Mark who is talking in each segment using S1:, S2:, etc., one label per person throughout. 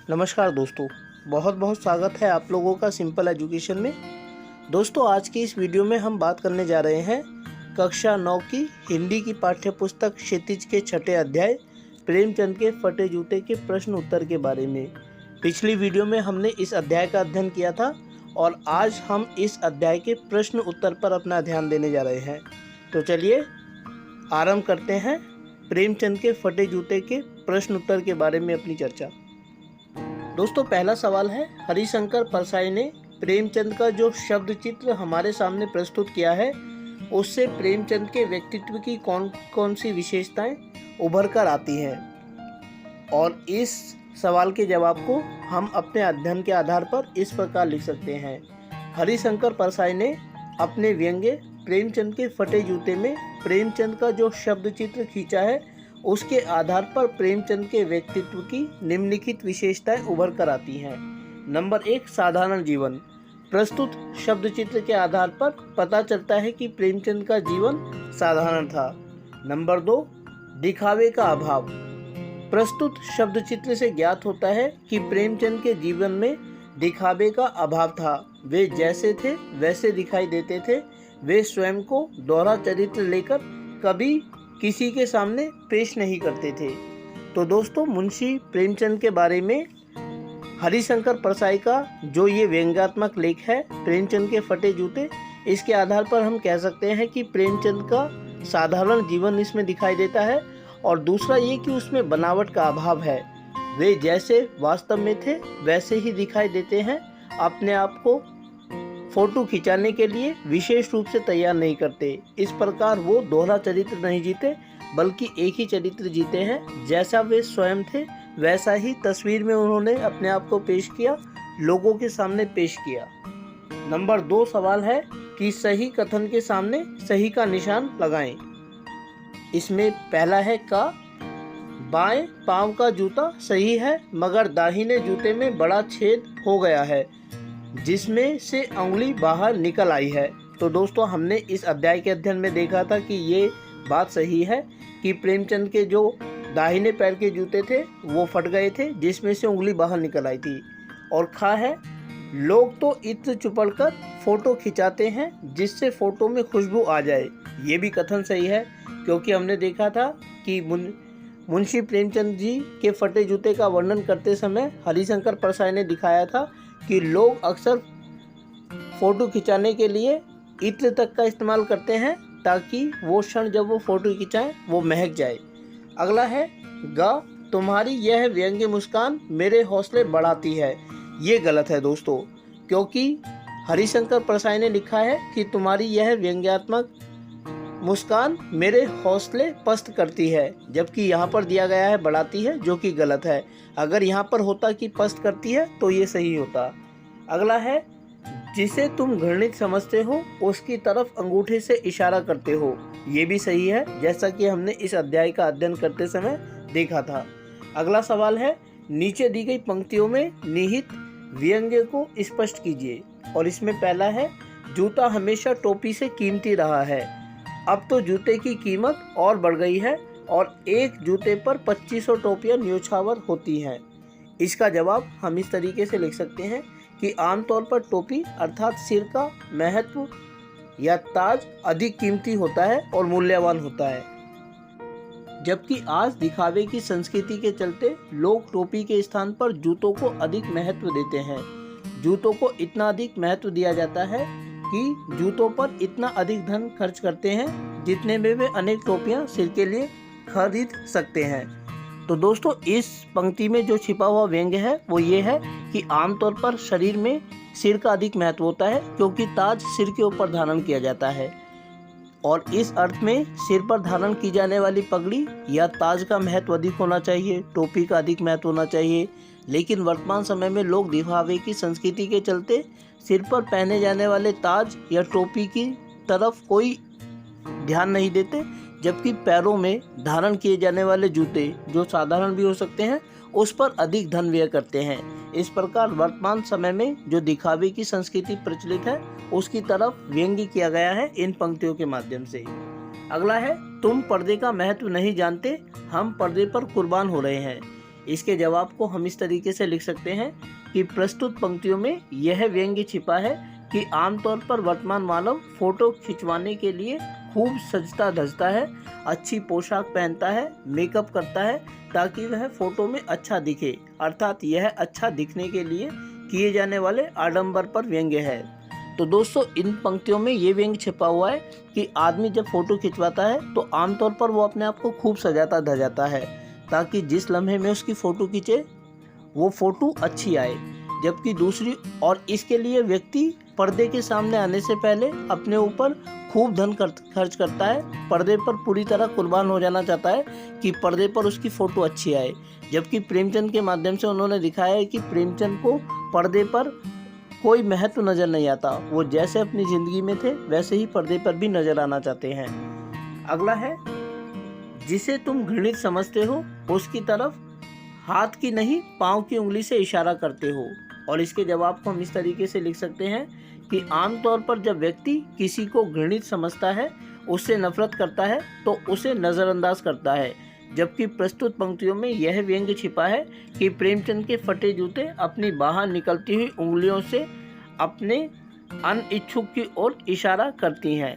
S1: नमस्कार दोस्तों, बहुत बहुत स्वागत है आप लोगों का सिंपल एजुकेशन में। दोस्तों, आज की इस वीडियो में हम बात करने जा रहे हैं कक्षा 9 की हिंदी की पाठ्य पुस्तक क्षितिज के 6ठे अध्याय प्रेमचंद के फटे जूते के प्रश्न उत्तर के बारे में। पिछली वीडियो में हमने इस अध्याय का अध्ययन किया था और आज हम इस अध्याय के प्रश्न उत्तर पर अपना ध्यान देने जा रहे हैं। तो चलिए आरंभ करते हैं प्रेमचंद के फटे जूते के प्रश्न उत्तर के बारे में अपनी चर्चा। दोस्तों, पहला सवाल है, हरिशंकर परसाई ने प्रेमचंद का जो शब्द चित्र हमारे सामने प्रस्तुत किया है उससे प्रेमचंद के व्यक्तित्व की कौन कौन सी विशेषताएं उभर कर आती हैं। और इस सवाल के जवाब को हम अपने अध्ययन के आधार पर इस प्रकार लिख सकते हैं। हरिशंकर परसाई ने अपने व्यंग्य प्रेमचंद के फटे जूते में प्रेमचंद का जो शब्द चित्र खींचा है उसके आधार पर प्रेमचंद के व्यक्तित्व की निम्नलिखित विशेषताएं उभर कर आती हैं। नंबर 1, साधारण जीवन। प्रस्तुत शब्द चित्र के आधार पर पता चलता है कि प्रेमचंद का जीवन साधारण था। नंबर 2, दिखावे का अभाव। प्रस्तुत शब्द चित्र से ज्ञात होता है कि प्रेमचंद के जीवन में दिखावे का अभाव था। वे जैसे थे वैसे दिखाई देते थे। वे स्वयं को दोहरा चरित्र लेकर कभी किसी के सामने पेश नहीं करते थे। तो दोस्तों, मुंशी प्रेमचंद के बारे में हरिशंकर परसाई का जो ये व्यंग्यात्मक लेख है प्रेमचंद के फटे जूते, इसके आधार पर हम कह सकते हैं कि प्रेमचंद का साधारण जीवन इसमें दिखाई देता है। और दूसरा ये कि उसमें बनावट का अभाव है। वे जैसे वास्तव में थे वैसे ही दिखाई देते हैं। अपने आप को फोटो खिंचाने के लिए विशेष रूप से तैयार नहीं करते। इस प्रकार वो दोहरा चरित्र नहीं जीते बल्कि एक ही चरित्र जीते हैं। जैसा वे स्वयं थे वैसा ही तस्वीर में उन्होंने अपने आप को पेश किया, लोगों के सामने पेश किया। नंबर 2 सवाल है कि सही कथन के सामने सही का निशान लगाएं। इसमें पहला है का, बाएं पांव का जूता सही है मगर दाहिने जूते में बड़ा छेद हो गया है जिसमें से अंगुली बाहर निकल आई है। तो दोस्तों, हमने इस अध्याय के अध्ययन में देखा था कि ये बात सही है कि प्रेमचंद के जो दाहिने पैर के जूते थे वो फट गए थे जिसमें से उंगली बाहर निकल आई थी। और खा है, लोग तो इत्र चुपड़कर फोटो खिंचाते हैं जिससे फोटो में खुशबू आ जाए। ये भी कथन सही है क्योंकि हमने देखा था कि मुंशी प्रेमचंद जी के फटे जूते का वर्णन करते समय हरिशंकर परसाई ने दिखाया था कि लोग अक्सर फ़ोटो खिंचाने के लिए इत्र तक का इस्तेमाल करते हैं ताकि वो क्षण जब वो फ़ोटो खिंचाएं वो महक जाए। अगला है ग, तुम्हारी यह व्यंग्य मुस्कान मेरे हौसले बढ़ाती है। ये गलत है दोस्तों, क्योंकि हरिशंकर परसाई ने लिखा है कि तुम्हारी यह व्यंग्यात्मक मुस्कान मेरे हौसले पस्त करती है, जबकि यहाँ पर दिया गया है बढ़ाती है, जो कि गलत है। अगर यहाँ पर होता कि पस्त करती है तो ये सही होता। अगला है, जिसे तुम घृणित समझते हो उसकी तरफ अंगूठे से इशारा करते हो। ये भी सही है, जैसा कि हमने इस अध्याय का अध्ययन करते समय देखा था। अगला सवाल है, नीचे दी गई पंक्तियों में निहित व्यंग्य को स्पष्ट कीजिए। और इसमें पहला है, जूता हमेशा टोपी से कीमती रहा है, अब तो जूते की कीमत और बढ़ गई है और एक जूते पर 2500 टोपियां न्योछावर होती हैं। इसका जवाब हम इस तरीके से लिख सकते हैं कि आमतौर पर टोपी अर्थात सिर का महत्व या ताज अधिक कीमती होता है और मूल्यवान होता है, जबकि आज दिखावे की संस्कृति के चलते लोग टोपी के स्थान पर जूतों को अधिक महत्व देते हैं। जूतों को इतना अधिक महत्व दिया जाता है कि जूतों पर इतना अधिक धन खर्च करते हैं जितने में वे अनेक टोपियां सिर के लिए खरीद सकते हैं। तो दोस्तों, इस पंक्ति में जो छिपा हुआ व्यंग्य है वो ये है कि आमतौर पर शरीर में सिर का अधिक महत्व होता है क्योंकि ताज सिर के ऊपर धारण किया जाता है। और इस अर्थ में सिर पर धारण की जाने वाली पगड़ी या ताज का महत्व अधिक होना चाहिए, टोपी का अधिक महत्व होना चाहिए। लेकिन वर्तमान समय में लोग दिखावे की संस्कृति के चलते सिर पर पहने जाने वाले ताज या टोपी की तरफ कोई ध्यान नहीं देते, जबकि पैरों में धारण किए जाने वाले जूते जो साधारण भी हो सकते हैं उस पर अधिक धन व्यय करते हैं। इस प्रकार वर्तमान समय में जो दिखावे की संस्कृति प्रचलित है उसकी तरफ व्यंग्य किया गया है इन पंक्तियों के माध्यम से। अगला है, तुम पर्दे का महत्व नहीं जानते, हम पर्दे पर कुर्बान हो रहे हैं। इसके जवाब को हम इस तरीके से लिख सकते हैं कि प्रस्तुत पंक्तियों में यह व्यंग्य छिपा है कि आमतौर पर वर्तमान मानव फोटो खिंचवाने के लिए खूब सजता धजता है, अच्छी पोशाक पहनता है, मेकअप करता है ताकि वह फोटो में अच्छा दिखे, अर्थात यह अच्छा दिखने के लिए किए जाने वाले आडंबर पर व्यंग्य है। तो दोस्तों, इन पंक्तियों में ये व्यंग्य छिपा हुआ है कि आदमी जब फोटो खिंचवाता है तो आमतौर पर वो अपने आप को खूब सजाता धजाता है ताकि जिस लम्हे में उसकी फ़ोटो खींचे वो फ़ोटो अच्छी आए। जबकि दूसरी और इसके लिए व्यक्ति पर्दे के सामने आने से पहले अपने ऊपर खूब धन खर्च करता है, पर्दे पर पूरी तरह कुर्बान हो जाना चाहता है कि पर्दे पर उसकी फ़ोटो अच्छी आए। जबकि प्रेमचंद के माध्यम से उन्होंने दिखाया है कि प्रेमचंद को पर्दे पर कोई महत्व नज़र नहीं आता, वो जैसे अपनी ज़िंदगी में थे वैसे ही पर्दे पर भी नज़र आना चाहते हैं। अगला है, जिसे तुम घृणित समझते हो उसकी तरफ हाथ की नहीं पाँव की उंगली से इशारा करते हो। और इसके जवाब को हम इस तरीके से लिख सकते हैं कि आमतौर पर जब व्यक्ति किसी को घृणित समझता है, उससे नफरत करता है तो उसे नज़रअंदाज करता है। जबकि प्रस्तुत पंक्तियों में यह व्यंग्य छिपा है कि प्रेमचंद के फटे जूते अपनी बाहर निकलती हुई उंगलियों से अपने अनिच्छुक की ओर इशारा करती हैं।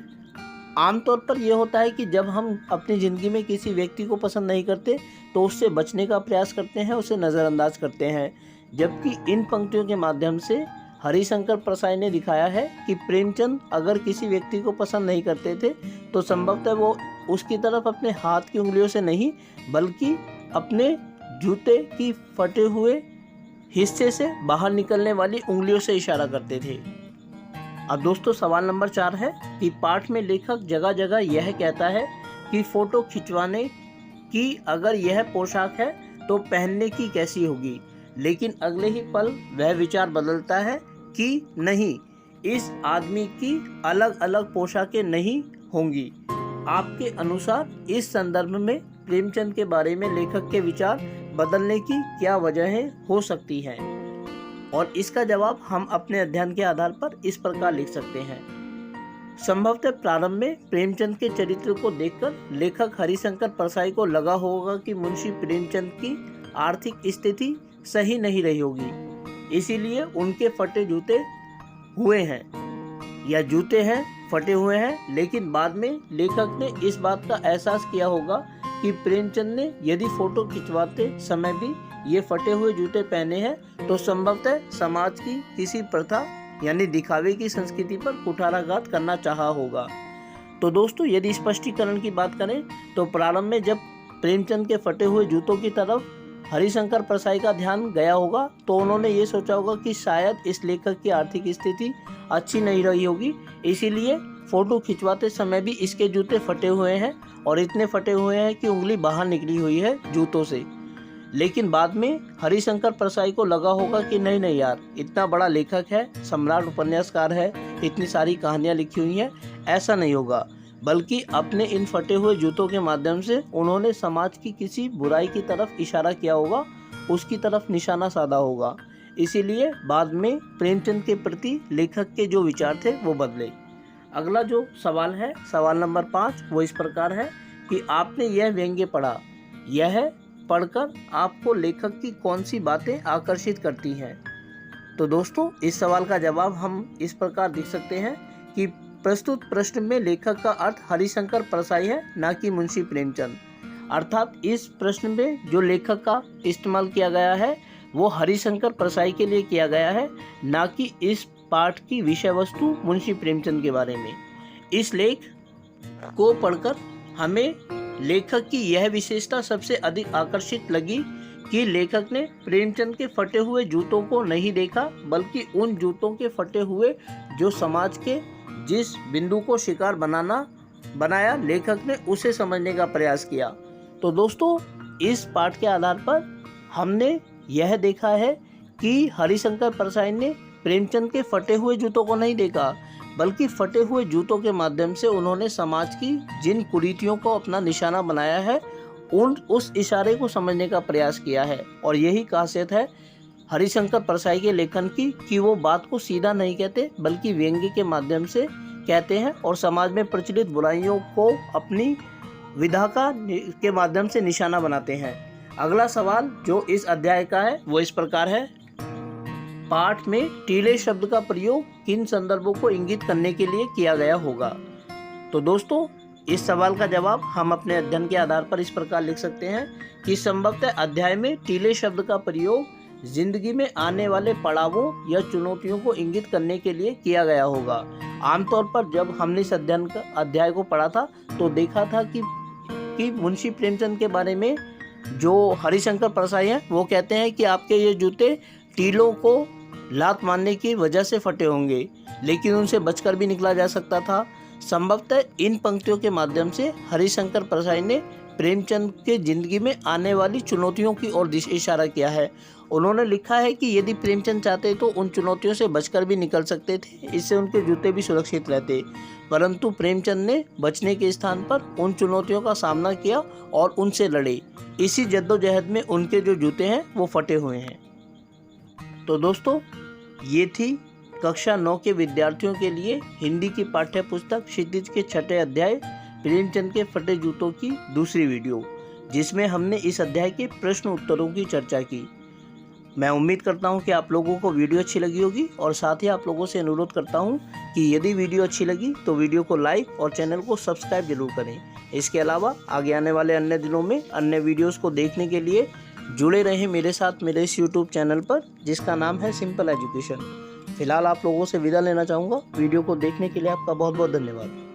S1: आमतौर पर यह होता है कि जब हम अपनी ज़िंदगी में किसी व्यक्ति को पसंद नहीं करते तो उससे बचने का प्रयास करते हैं, उसे नज़रअंदाज करते हैं। जबकि इन पंक्तियों के माध्यम से हरिशंकर प्रसाई ने दिखाया है कि प्रेमचंद अगर किसी व्यक्ति को पसंद नहीं करते थे तो संभवतः वो उसकी तरफ अपने हाथ की उंगलियों से नहीं बल्कि अपने जूते की फटे हुए हिस्से से बाहर निकलने वाली उंगलियों से इशारा करते थे। अब दोस्तों, सवाल नंबर 4 है कि पाठ में लेखक जगह जगह यह कहता है कि फ़ोटो खिंचवाने की अगर यह पोशाक है तो पहनने की कैसी होगी, लेकिन अगले ही पल वह विचार बदलता है कि नहीं, इस आदमी की अलग अलग पोशाकें नहीं होंगी। आपके अनुसार इस संदर्भ में प्रेमचंद के बारे में लेखक के विचार बदलने की क्या वजहें हो सकती हैं? और इसका जवाब हम अपने अध्ययन के आधार पर इस प्रकार लिख सकते हैं। संभवतः प्रारंभ में प्रेमचंद के चरित्र को देखकर लेखक हरिशंकर प्रसाई को लगा होगा कि मुंशी प्रेमचंद की आर्थिक स्थिति सही नहीं रही होगी, इसीलिए उनके फटे जूते हुए हैं या जूते हैं फटे हुए हैं। लेकिन बाद में लेखक ने इस बात का एहसास किया होगा कि प्रेमचंद ने यदि फोटो खिंचवाते समय भी ये फटे हुए जूते पहने हैं तो संभवतः समाज की किसी प्रथा यानी दिखावे की संस्कृति पर कुठाराघात करना चाहा होगा। तो दोस्तों, यदि स्पष्टीकरण की बात करें तो प्रारंभ में जब प्रेमचंद के फटे हुए जूतों की तरफ हरिशंकर प्रसाई का ध्यान गया होगा तो उन्होंने ये सोचा होगा कि शायद इस लेखक की आर्थिक स्थिति अच्छी नहीं रही होगी, इसीलिए फ़ोटो खिंचवाते समय भी इसके जूते फटे हुए हैं और इतने फटे हुए हैं कि उंगली बाहर निकली हुई है जूतों से। लेकिन बाद में हरिशंकर प्रसाई को लगा होगा कि नहीं यार, इतना बड़ा लेखक है, सम्राट उपन्यासकार है, इतनी सारी कहानियाँ लिखी हुई हैं, ऐसा नहीं होगा, बल्कि अपने इन फटे हुए जूतों के माध्यम से उन्होंने समाज की किसी बुराई की तरफ इशारा किया होगा, उसकी तरफ निशाना साधा होगा। इसीलिए बाद में प्रेमचंद के प्रति लेखक के जो विचार थे वो बदले। अगला जो सवाल है, सवाल नंबर 5, वो इस प्रकार है कि आपने यह व्यंग्य पढ़ा, यह पढ़कर आपको लेखक की कौन सी बातें आकर्षित करती हैं? तो दोस्तों, इस सवाल का जवाब हम इस प्रकार लिख सकते हैं कि प्रस्तुत प्रश्न में लेखक का अर्थ हरिशंकर प्रसाई है, ना कि मुंशी प्रेमचंद। अर्थात इस प्रश्न में जो लेखक का इस्तेमाल किया गया है वो हरिशंकर प्रसाई के लिए किया गया है, ना कि इस पाठ की विषय वस्तु मुंशी प्रेमचंद के बारे में। इस लेख को पढ़कर हमें लेखक की यह विशेषता सबसे अधिक आकर्षित लगी कि लेखक ने प्रेमचंद के फटे हुए जूतों को नहीं देखा, बल्कि उन जूतों के फटे हुए जो समाज के जिस बिंदु को शिकार बनाया लेखक ने उसे समझने का प्रयास किया। तो दोस्तों, इस पाठ के आधार पर हमने यह देखा है कि हरिशंकर प्रसाई ने प्रेमचंद के फटे हुए जूतों को नहीं देखा, बल्कि फटे हुए जूतों के माध्यम से उन्होंने समाज की जिन कुरीतियों को अपना निशाना बनाया है उस इशारे को समझने का प्रयास किया है। और यही खासियत है हरिशंकर प्रसाई के लेखन की कि वो बात को सीधा नहीं कहते, बल्कि व्यंग्य के माध्यम से कहते हैं और समाज में प्रचलित बुराइयों को अपनी विधा के माध्यम से निशाना बनाते हैं। अगला सवाल जो इस अध्याय का है वो इस प्रकार है, पाठ में टीले शब्द का प्रयोग किन संदर्भों को इंगित करने के लिए किया गया होगा। तो दोस्तों इस सवाल का जवाब हम अपने अध्ययन के आधार पर इस प्रकार लिख सकते हैं कि संभवतः अध्याय में टीले शब्द का प्रयोग जिंदगी में आने वाले पड़ावों या चुनौतियों को इंगित करने के लिए किया गया होगा। आमतौर पर जब हमने इस अध्याय को पढ़ा था तो देखा था कि मुंशी प्रेमचंद के बारे में जो हरिशंकर परसाई हैं वो कहते हैं कि आपके ये जूते टीलों को लात मारने की वजह से फटे होंगे, लेकिन उनसे बचकर भी निकला जा सकता था। संभवतः इन पंक्तियों के माध्यम से हरिशंकर परसाई ने प्रेमचंद के जिंदगी में आने वाली चुनौतियों की ओर इशारा किया है। उन्होंने लिखा है कि यदि प्रेमचंद चाहते तो उन चुनौतियों से बचकर भी निकल सकते थे, इससे उनके जूते भी सुरक्षित रहते, परंतु प्रेमचंद ने बचने के स्थान पर उन चुनौतियों का सामना किया और उनसे लड़े। इसी जद्दोजहद में उनके जो जूते हैं वो फटे हुए हैं। तो दोस्तों ये थी कक्षा 9 के विद्यार्थियों के लिए हिंदी की पाठ्य पुस्तक क्षितिज के 6ठे अध्याय प्रेमचंद के फटे जूतों की दूसरी वीडियो, जिसमें हमने इस अध्याय के प्रश्न उत्तरों की चर्चा की। मैं उम्मीद करता हूं कि आप लोगों को वीडियो अच्छी लगी होगी और साथ ही आप लोगों से अनुरोध करता हूं कि यदि वीडियो अच्छी लगी तो वीडियो को लाइक और चैनल को सब्सक्राइब जरूर करें। इसके अलावा आगे आने वाले अन्य दिनों में अन्य वीडियोस को देखने के लिए जुड़े रहें मेरे साथ मेरे इस यूट्यूब चैनल पर, जिसका नाम है सिंपल एजुकेशन। फिलहाल आप लोगों से विदा लेना चाहूँगा। वीडियो को देखने के लिए आपका बहुत बहुत धन्यवाद।